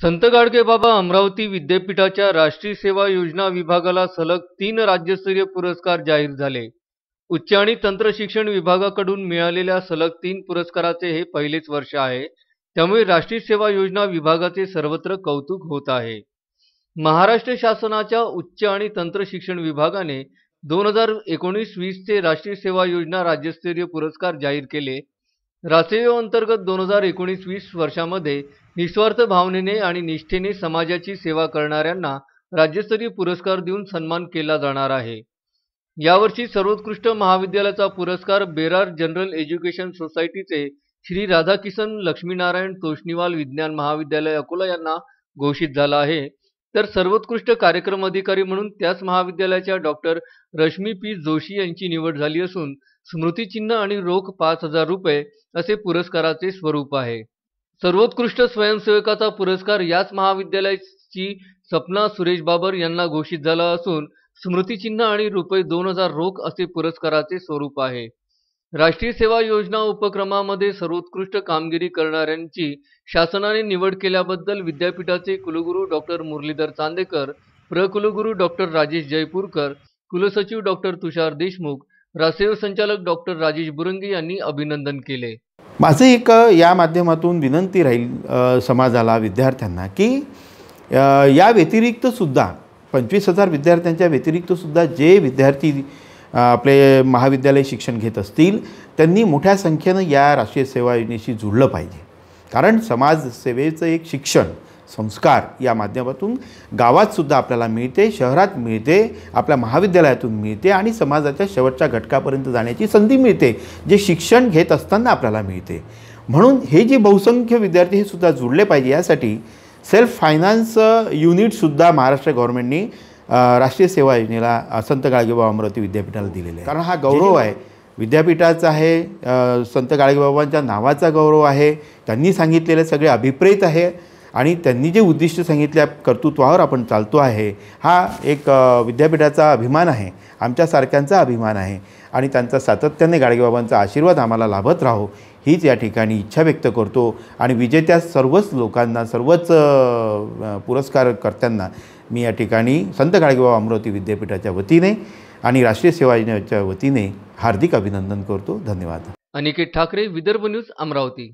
संत गाडगेबाबा अमरावती विद्यापीठाच्या राष्ट्रीय सेवा योजना विभागाला सलग 3 राज्यस्तरीय पुरस्कार जाहीर झाले. उच्च आणि तंत्र शिक्षण विभागाकडून मिळालेल्या सलग 3 पुरस्काराचे हे पहिलेच वर्ष आहे. त्यामुळे राष्ट्रीय सेवा योजना विभागाचे सर्वत्र कौतुक होत आहे. महाराष्ट्र शासनाच्या उच्च आणि तंत्र शिक्षण विभागाने 2019-20 चे राष्ट्रीय सेवा योजना राज्यस्तरीय पुरस्कार जाहीर केले. रासेयो अंतर्गत 2019-20 वर्षामध्ये निस्वार्थ भावनेने आणि निष्ठेने समाजाची सेवा करणाऱ्यांना राज्यस्तरीय पुरस्कार देऊन सन्मान केला जाणार आहे. यावर्षी सर्वोत्कृष्ट महाविद्यालयाचा पुरस्कार बेरार जनरल एज्युकेशन सोसायटीचे श्री राधाकिसन लक्ष्मीनारायण तोष्णीवाल विज्ञान महाविद्यालय अकोला यांना घोषित झाला आहे. तर सर्वोत्कृष्ट कार्यक्रम अधिकारी म्हणून त्याच महाविद्यालयाच्या डॉक्टर रश्मी पी जोशी यांची निवड झाली असून स्मृतिचिन्ह आणि रोख 5,000 रुपये असे पुरस्काराचे स्वरूप आहे. सर्वोत्कृष्ट स्वयंसेवकाचा पुरस्कार याच महाविद्यालयाची सपना सुरेश बाबर यांना घोषित झाला असून स्मृतिचिन्ह आणि रुपये 2,000 रोख असे पुरस्काराचे स्वरूप आहे. राष्ट्रीय सेवा योजना उपक्रमामध्ये सर्वोत्कृष्ट कामगिरी करणाऱ्यांची शासनाने निवड केल्याबद्दल विद्यापीठाचे कुलगुरू डॉक्टर मुरलीधर चांदेकर, प्रकुलगुरू डॉक्टर राजेश जयपूरकर, कुलसचिव डॉक्टर तुषार देशमुख, रासेयो संचालक डॉक्टर राजेश बुरंगी यांनी अभिनंदन केले. माझे एक या माध्यमातून विनंती राहील समाजाला, विद्यार्थ्यांना की या व्यतिरिक्त सुद्धा 25,000 विद्यार्थ्यांच्या व्यतिरिक्त सुद्धा जे विद्यार्थी आपले महाविद्यालय शिक्षण घेत असतील त्यांनी मोठ्या संख्येने या राष्ट्रीय सेवा योजनेशी जुळलं पाहिजे. कारण समाजसेवेचं एक शिक्षण संस्कार या माध्यमातून गावात सुद्धा आपल्याला मिळते, शहरात मिळते, आपल्या महाविद्यालयातून मिळते आणि समाजाच्या शेवटच्या घटकापर्यंत जाण्याची संधी मिळते, जे शिक्षण घेत असताना आपल्याला मिळते. म्हणून हे जे बहुसंख्य विद्यार्थी हे सुद्धा जुळले पाहिजे यासाठी सेल्फ फायनान्स युनिटसुद्धा महाराष्ट्र गव्हर्नमेंटनी राष्ट्रीय सेवा योजनेला संत गाडगेबाबा अमरावती विद्यापीठाला दिलेले आहे. कारण हा गौरव आहे, विद्यापीठाचा आहे, संत गाडगेबाबांच्या नावाचा गौरव आहे. त्यांनी सांगितलेले सगळे अभिप्रेत आहे आणि त्यांनी जे उद्दिष्ट सांगितल्या कर्तृत्वावर आपण चालतो आहे, हा एक विद्यापीठाचा अभिमान आहे, आमच्यासारख्यांचा अभिमान आहे आणि त्यांचा सातत्याने गाडगेबाबांचा आशीर्वाद आम्हाला लाभत राहो हीच या ठिकाणी इच्छा व्यक्त करतो. आणि विजेत्या सर्वच लोकांना, सर्वच पुरस्कारकर्त्यांना मी या ठिकाणी संत गाडगेबाबा अमरावती विद्यापीठाच्या वतीने आणि राष्ट्रीय सेवा योजनेच्या वतीने हार्दिक अभिनंदन करतो. धन्यवाद. अनिकेत ठाकरे, विदर्भ न्यूज, अमरावती.